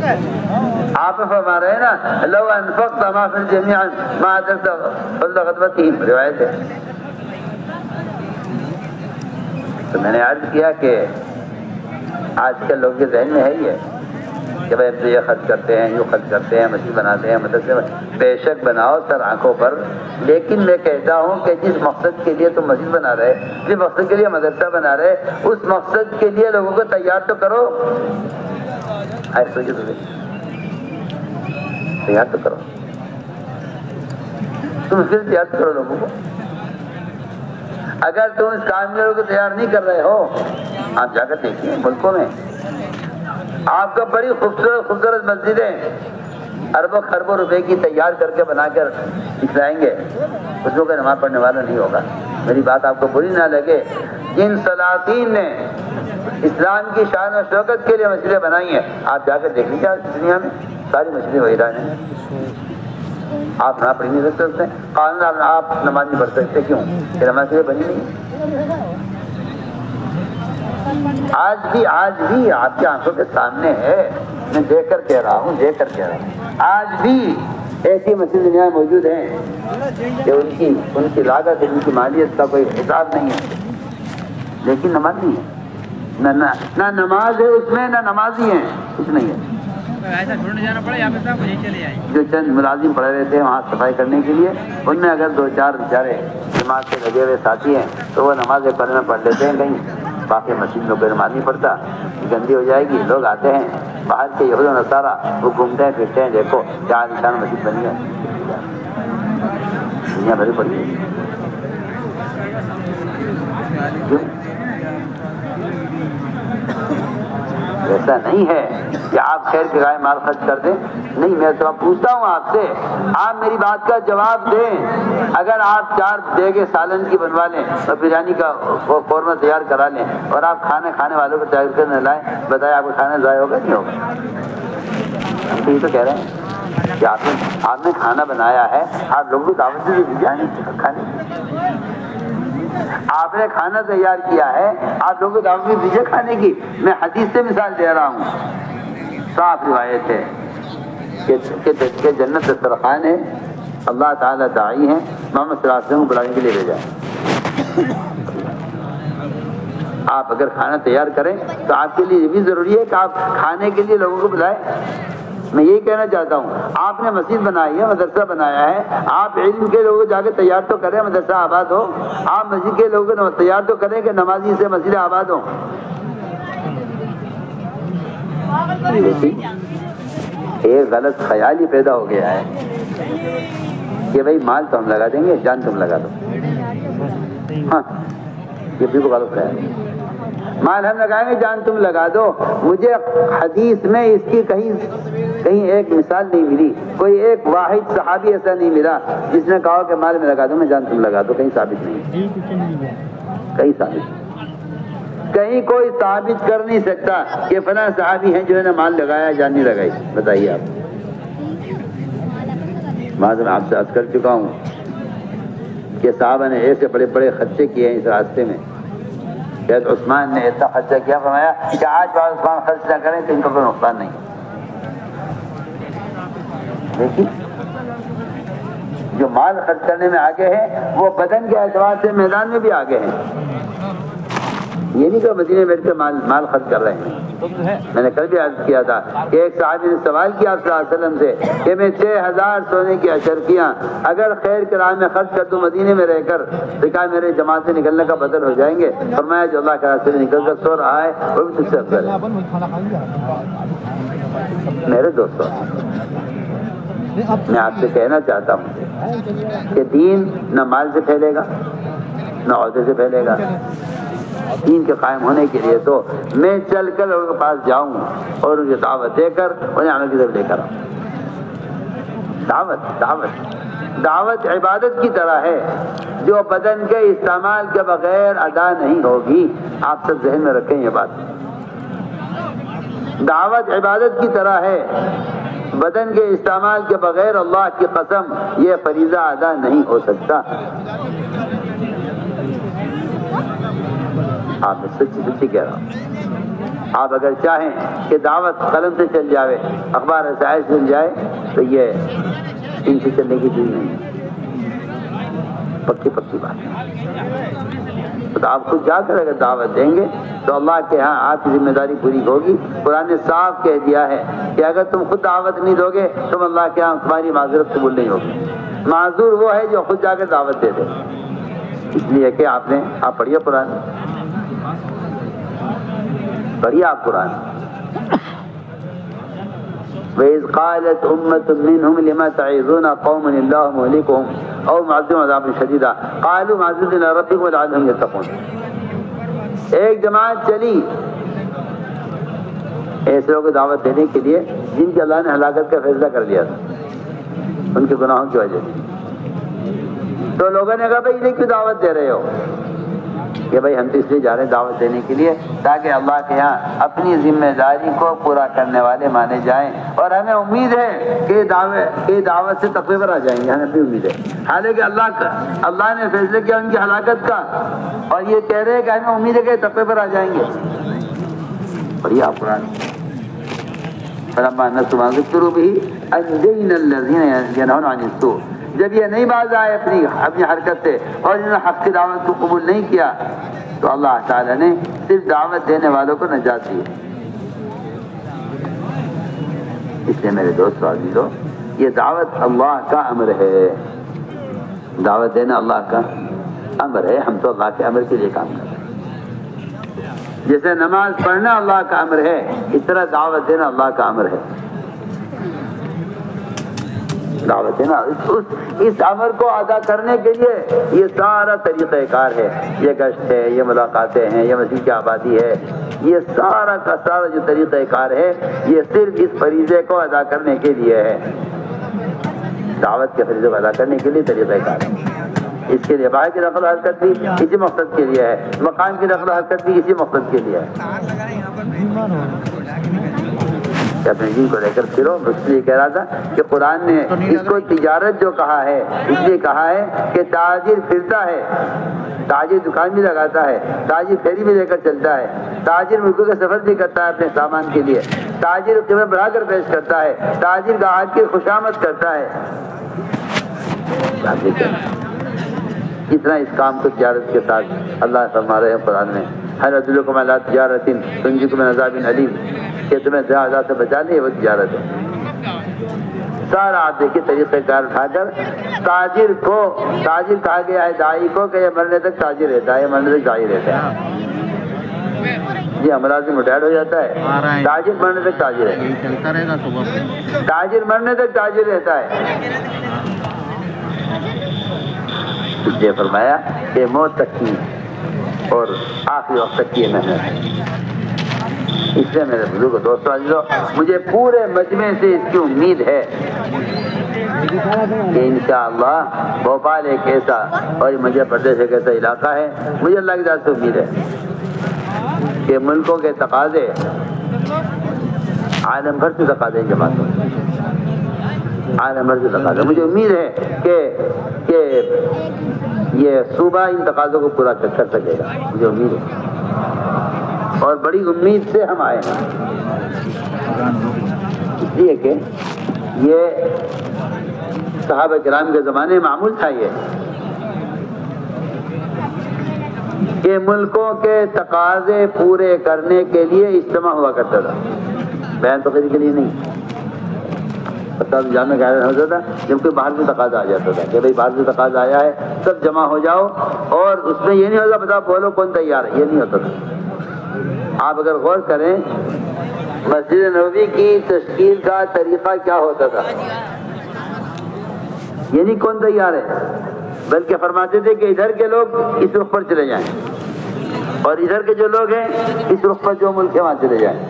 آپ فرما رہے ہیں نا لو انفقت ما فی جمیعا ما ادرکت فضل غدوتہم، روایت ہے۔ تو میں نے عرض کیا کہ آج کل لوگ کے ذہن میں ہے ہی ہے کہ بھائی تو یہ خرچ کرتے ہیں، یوں خرچ کرتے ہیں، مسجد بناتے ہیں، مدرسے بے شک بناؤ سر آنکھوں پر، لیکن میں کہتا ہوں کہ جس مقصد کے لیے تم مسجد بنا رہے، جس مقصد کے لیے مدرسہ بنا رہے، اس مقصد کے لیے لوگوں کو تیار تو کرو۔ تیار تو کرو، تم اس کے لیے تیار تو کرو لوگوں کو۔ اگر تم اس کام کو تیار نہیں کر رہے ہو، آپ جا کر دیکھیے ملکوں میں آپ کو بڑی خوبصورت خوبصورت مسجدیں اربوں خربوں روپے کی تیار کر کے بنا کر دکھلائیں گے، اس میں کوئی نماز پڑھنے والا نہیں ہوگا۔ میری بات آپ کو بری نہ لگے، جن سلاطین نے اسلام کی شان و شوکت کے لیے مسجدیں بنائی ہیں، آپ جا کر دیکھ لیجیے دنیا میں ساری مسجدیں ویران ہیں۔ آپ نہ پڑھ نہیں سکتے اس میں قانون، آپ نماز نہیں پڑھ سکتے، کیوں کہ نماز کے لیے بنی نہیں۔ آج بھی آپ کی آنکھوں کے سامنے ہے، میں دیکھ کر کہہ رہا ہوں، آج بھی ایسی مسجد دنیا میں موجود ہیں کہ ان کی لاگت، ان کی مالیت کا کوئی حساب نہیں ہے، لیکن نماز نہیں ہے، نہ نماز ہے اس میں، نہ نمازی ہیں، کچھ نہیں ہے۔ جو چند ملازم پڑے رہتے ہیں وہاں صفائی کرنے کے لیے، ان میں اگر دو چار بیچارے جماعت سے لگے ہوئے ساتھی ہیں تو وہ نماز پڑھ لیتے ہیں کہیں، باقی مسجد میں کوئی نماز نہیں پڑھتا، گندی ہو جائے گی۔ لوگ آتے ہیں باہر کے یہود و نصارہ، وہ گھومتے ہیں پھرتے ہیں، دیکھو کیا نشان مسجد بنی ہے، دنیا بھری پڑی ہے۔ ایسا نہیں ہے کہ آپ خیر کے گائے مال خرچ کر دیں، نہیں، میں تو پوچھتا ہوں آپ سے، آپ میری بات کا جواب دیں۔ اگر آپ 4 دیگیں سالن کی بنوا لیں اور بریانی کا قورمہ تیار کرا لیں اور آپ کھانے والوں کو تیار کرنے لائیں، بتائیں آپ کو کھانا ضائع ہوگا نہیں ہوگا؟ ہم تو یہ تو کہہ رہے ہیں کہ آپ نے کھانا بنایا ہے، آپ لوگوں کو دعوت دے دیجیے کھانے، آپ نے کھانا تیار کیا ہے، آپ لوگوں کو دعوت دیجیے کھانے کی۔ میں حدیث سے مثال دے رہا ہوں، صاف روایت ہے کہ جنت دسترخوان ہے، اللہ تعالیٰ داعی ہیں، محمد صلی اللہ علیہ وسلم کو بلانے کے لیے بھیجا ہے۔ آپ اگر کھانا تیار کریں تو آپ کے لیے یہ بھی ضروری ہے کہ آپ کھانے کے لیے لوگوں کو بلائیں۔ میں یہی کہنا چاہتا ہوں، آپ نے مسجد بنائی ہے، مدرسہ بنایا ہے، آپ علم کے لوگوں کو جا کے تیار تو کریں مدرسہ آباد ہو، آپ مسجد کے لوگوں کو تیار تو کریں کہ نمازی سے مسجد آباد ہو۔ لیکن ایک غلط خیال ہی پیدا ہو گیا ہے کہ بھائی مال تو ہم لگا دیں گے، جان تم لگا دو۔ ہاں، یہ بالکل غلط خیال ہے، مال ہم لگائیں گے، جان تم لگا دو۔ مجھے حدیث میں اس کی کہیں ایک مثال نہیں ملی، کوئی ایک واحد صحابی ایسا نہیں ملا جس نے کہا کہ مال میں لگا دو، میں جان تم لگا دو، کہیں ثابت نہیں، کہیں کوئی ثابت کر نہیں سکتا کہ فلاں صحابی ہیں جو ہے نا مال لگایا جان نہیں لگائی۔ بتائیے آپ، میں آپ سے عرض کر چکا ہوں کہ صحابہ نے ایسے بڑے بڑے خرچے کیے ہیں اس راستے میں، حضرت عثمان نے اتنا خرچہ کیا، فرمایا کہ آج بعد عثمان خرچ نہ کریں تو ان کو کوئی نقصان نہیں۔ لیکن جو مال خرچ کرنے میں آگے ہیں وہ بدن کے اعتبار سے میدان میں بھی آگے ہیں۔ یہ نہیں کہ مدینے میں بیٹھ کے مال خرچ کر رہے ہیں۔ میں نے کل بھی عرض کیا تھا کہ ایک صحابی نے سوال کیا صلی اللہ علیہ وسلم سے کہ میں 6000 سونے کی اشرفیاں اگر خیر کے راہ میں خرچ کر دوں مدینے میں رہ کر تو کیا میرے جماعت سے نکلنے کا بدل ہو جائیں گے؟ فرمایا جو اللہ کے راستے میں نکل کر سو رہا ہے وہ بھی تجھ سے افضل ہے۔ میرے دوستوں، میں آپ سے کہنا چاہتا ہوں کہ دین نہ مال سے پھیلے گا نہ عہدے سے پھیلے گا۔ دین کے قائم ہونے کے لیے تو میں چل کر لوگوں کے پاس جاؤں اور ان کی دعوت دے کر انہیں عمل کی طرف لے کر آؤں۔ دعوت عبادت کی طرح ہے جو بدن کے استعمال کے بغیر ادا نہیں ہوگی۔ آپ سب ذہن میں رکھیں یہ بات، دعوت عبادت کی طرح ہے، بدن کے استعمال کے بغیر اللہ کی قسم یہ فریضہ ادا نہیں ہو سکتا۔ آپ میں سچی کہہ رہا ہوں، آپ اگر چاہیں کہ دعوت قلم سے چل جائے، اخبار رسائل سے چل جائے، تو یہ ان سے چلنے کی چیز نہیں، پکی بات ہے۔ تو آپ خود جا کر اگر دعوت دیں گے تو اللہ کے ہاں آپ کی ذمہ داری پوری ہوگی۔ قرآن نے صاف کہہ دیا ہے کہ اگر تم خود دعوت نہیں دو گے تو اللہ کے ہاں تمہاری معذرت قبول نہیں ہوگی۔ معذور وہ ہے جو خود جا کر دعوت دے دے۔ اس لیے کہ آپ پڑھیے قرآن، پڑھیے آپ قرآن۔ وَإِذْ قَالَتْ أُمَّةٌ مِّنْهُمْ لِمَ تَعِظُونَ قَوْمًا اللَّهُ مُهْلِكُهُمْ أَوْ مُعَذِّبُهُمْ عَذَابًا شَدِيدًا قَالُوا مَعْذِرَةً إِلَىٰ رَبِّكُمْ وَلَعَلَّهُمْ يَتَّقُونَ۔ ایک جماعت چلی ایسے لوگوں کو دعوت دینے کے لیے جن کی اللہ نے ہلاکت کا فیصلہ کر لیا تھا ان کے گناہوں کی وجہ سے۔ تو لوگوں نے کہا بھائی انہیں کیوں دعوت دے رہے ہو؟ کہ بھائی ہم تو اس لیے جا رہے ہیں دعوت دینے کے لیے تاکہ اللہ کے یہاں اپنی ذمہ داری کو پورا کرنے والے مانے جائیں، اور ہمیں امید ہے کہ دعوت سے تقوی پر آ جائیں گے، ہمیں بھی امید ہے۔ حالانکہ اللہ نے فیصلہ کیا ان کی ہلاکت کا، اور یہ کہہ رہے ہیں کہ ہمیں امید ہے کہ تقوی پر آ جائیں گے۔ پڑھیے آپ قرآن۔ فلما نسوا ما ذکروا به انجینا الذین ینہون عن السوء، جب یہ نہیں باز آئے اپنی حرکت سے اور انہوں نے حق کی دعوت کو قبول نہیں کیا تو اللہ تعالیٰ نے صرف دعوت دینے والوں کو نجات دی۔ اس لیے میرے دوست عزیزو، یہ دعوت اللہ کا امر ہے، دعوت دینا اللہ کا امر ہے۔ ہم تو اللہ کے امر کے لیے کام کر رہے ہیں۔ جیسے نماز پڑھنا اللہ کا امر ہے، اس طرح دعوت دینا اللہ کا امر ہے۔ دعوت دینا اس امر کو ادا کرنے کے لیے یہ سارا طریقہ کار ہے، یہ گشت ہے، یہ ملاقاتیں ہیں، یہ مسیح کی آبادی ہے، یہ سارا کا سارا جو طریقہ کار ہے یہ صرف اس فریضے کو ادا کرنے کے لیے ہے۔ دعوت کے فریضے کو ادا کرنے کے لیے طریقہ کار ہے۔ اس کے لیے باہر کی نقل و حرکت بھی اسی مقصد کے لیے ہے، مقام کی نقل و حرکت بھی اسی مقصد کے لیے ہے۔ اپنے دین کو لے کر پھرو۔ اس لیے کہہ رہا تھا کہ قرآن نے اس کو تجارت جو کہا ہے، اس لیے کہا ہے کہ تاجر پھرتا ہے، تاجر دکان بھی لگاتا ہے، تاجر پھیری بھی لے کر چلتا ہے، تاجر ملکوں کا سفر بھی کرتا ہے اپنے سامان کے لیے، تاجر قیمت بڑھا کر پیش کرتا ہے، تاجر گاہک کی خوشامد کرتا ہے۔ کتنا اس کام کو تجارت کے ساتھ اللہ فرما رہے ہیں قرآن میں، ہل ادلکم علی تجارۃ تنجیکم من عذاب علیم، کہ تمہیں عذاب سے بچا لے، وہ تجارت ہے۔ سارا آپ دیکھیے طریقہ کار اٹھا کر تاجر کہا گیا ہے دائی کو کہ یہ مرنے تک تاجر رہتا ہے، یہ مرنے تک دائی رہتا ہے۔ جی ملازم ریٹائر ہو جاتا ہے، تاجر مرنے تک تاجر ہے، تاجر مرنے تک تاجر رہتا ہے۔ اس لیے فرمایا کہ موت تک کی اور آخری وقت تک کی یہ محنت ہے۔ اس لیے میرے بزرگ دوستو عزیزو، مجھے پورے مجمع سے اس کی امید ہے کہ انشاءاللہ بھوپال ایک ایسا اور مدھیہ پردیش ایک ایسا علاقہ ہے، مجھے اللہ کی ذات سے امید ہے کہ ملکوں کے تقاضے، عالم بھر سے تقاضے جماعت ہوں، عالم بھر سے تقاضے، مجھے امید ہے کہ یہ صوبہ ان تقاضوں کو پورا کر سکے گا، مجھے امید ہے، اور بڑی امید سے ہم آئے ہیں۔ اس لیے کہ یہ صحابہ کرام کے زمانے معمول تھا یہ کہ ملکوں کے تقاضے پورے کرنے کے لیے اجتماع ہوا کرتا تھا، بیان تقریر کے لیے نہیں۔ جامع قاعدہ ہوتا تھا جب کوئی باہر سے تقاضا آ جاتا تھا کہ بھائی باہر سے تقاضا آیا ہے، سب جمع ہو جاؤ، اور اس میں یہ نہیں ہوتا بتاؤ بولو کون تیار ہے، یہ نہیں ہوتا تھا۔ آپ اگر غور کریں مسجد نبوی کی تشکیل کا طریقہ کیا ہوتا تھا، یہ نہیں کون تیار ہے، بلکہ فرماتے تھے کہ ادھر کے لوگ اس رخ پر چلے جائیں اور ادھر کے جو لوگ ہیں اس رخ پر جو ملک ہے وہاں چلے جائیں،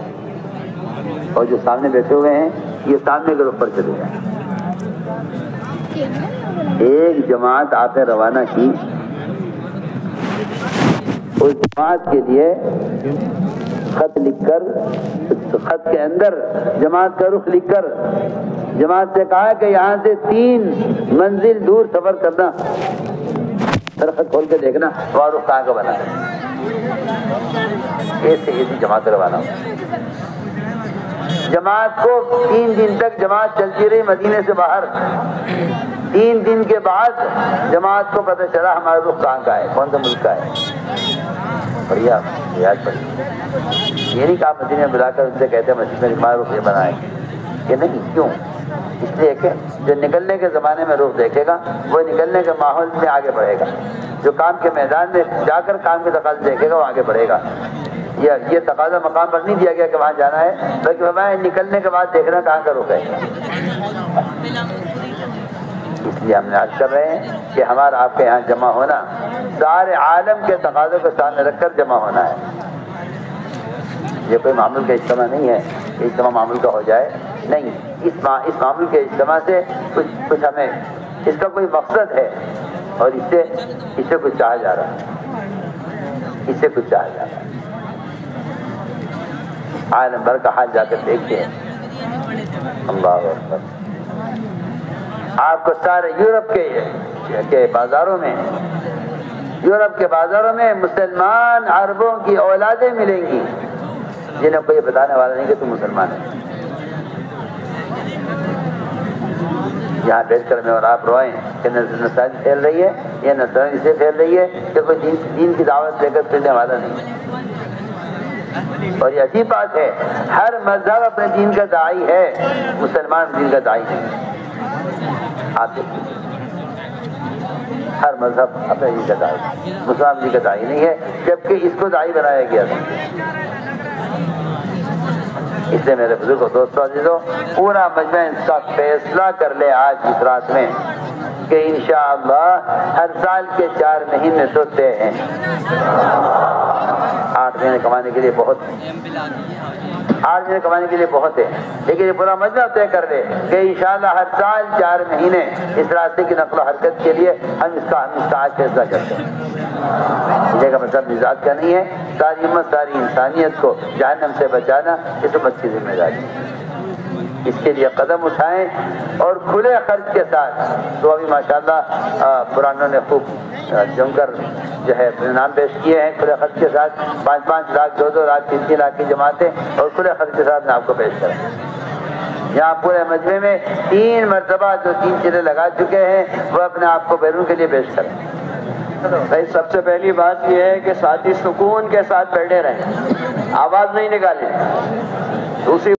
اور جو سامنے بیٹھے ہوئے ہیں یہ سامنے کے رخ پر چلے جائیں۔ ایک جماعت آپ نے روانہ کی، اس جماعت کے لیے خط لکھ کر، خط کے اندر جماعت کا رخ لکھ کر جماعت سے کہا کہ یہاں سے 3 منزل دور سفر کرنا، پھر خط کھول کے دیکھنا وہاں رخ کہاں کا بنا ہے۔ ایسے ایسی جماعت کروانا ہو۔ جماعت کو 3 دن تک جماعت چلتی رہی مدینے سے باہر۔ 3 دن کے بعد جماعت کو پتہ چلا ہمارا رخ کہاں کا ہے، کون سا ملک کا ہے۔ بڑھیا یاد پڑی، یہ نہیں کہا مدینے میں بلا کر ان سے کہتے ہیں مسجد میں ہمارا رخ یہ بنائیں، کہ نہیں، کیوں؟ اس لیے کہ جو نکلنے کے زمانے میں رخ دیکھے گا وہ نکلنے کے ماحول میں آگے بڑھے گا، جو کام کے میدان میں جا کر کام کے تقاضے دیکھے گا وہ آگے بڑھے گا۔ یہ تقاضا مقام پر نہیں دیا گیا کہ وہاں جانا ہے، بلکہ ہمیں نکلنے کے بعد دیکھنا کہاں کا رخ ہے۔ اس لیے ہم نے عرض کر رہے ہیں کہ ہمارا آپ کے یہاں جمع ہونا سارے عالم کے تقاضوں کو سامنے رکھ کر جمع ہونا ہے۔ یہ کوئی معمول کا اجتماع نہیں ہے کہ اجتماع معمول کا ہو جائے، نہیں، اس معمول کے اجتماع سے کچھ ہمیں اس کا کوئی مقصد ہے، اور اس سے کچھ چاہا جا رہا ہے، اس سے کچھ چاہا جا رہا ہے۔ عالم بھر کا حال جا کر دیکھتے ہیں، اللہ اکبر۔ آپ کو سارے یورپ کے بازاروں میں مسلمان عربوں کی اولادیں ملیں گی جنہیں کوئی بتانے والا نہیں کہ تم مسلمان ہیں۔ یہاں بیٹھ کر میں اور آپ روئیں کہ نصرانی پھیل رہی ہے، یہ نصرانی سے پھیل رہی ہے کہ کوئی دین کی دعوت لے کر پھرنے والا نہیں۔ اور یہ عجیب بات ہے، ہر مذہب اپنے دین کا داعی ہے، مسلمان دین کا داعی نہیں۔ آپ دیکھیں، ہر مذہب اپنے دین کا داعی، مسلمان دین کا داعی نہیں ہے، جبکہ اس کو داعی بنایا گیا تھا۔ اس لیے میرے بزرگوں، دوستوں، عزیزوں، پورا مجمع انصاف فیصلہ کر لے آج اس رات میں کہ انشاءاللہ ہر سال کے 4 مہینے تو طے ہیں۔ 8 مہینے کمانے کے لیے بہت ہے، 8 مہینے کمانے کے لیے بہت ہے، لیکن یہ پورا مجمع طے کر لے کہ انشاءاللہ ہر سال 4 مہینے اس راستے کی نقل و حرکت کے لیے ہم اس کا آج فیصلہ کرتے ہیں۔ یہ کا مطلب مزاج کا نہیں ہے، ساری امت، ساری انسانیت کو جہنم سے بچانا اس امت کی ذمہ داری ہے۔ اس کے لیے قدم اٹھائیں اور کھلے خرچ کے ساتھ، تو ابھی ماشاءاللہ پرانوں نے خوب جم کر جو ہے نام پیش کیے ہیں، کھلے خرچ کے ساتھ 5-5 لاکھ، 2-2 لاکھ، 3-3 لاکھ کی جماعتیں، اور کھلے خرچ کے ساتھ میں آپ کو پیش کریں۔ یہاں پورے مجمع میں 3 مرتبہ جو 3 چیزیں لگا چکے ہیں وہ اپنے آپ کو بیرون کے لیے پیش کریں۔ بھائی سب سے پہلی بات یہ ہے کہ ساتھی سکون کے ساتھ بیٹھے رہیں، آواز نہیں نکالیں۔ دوسری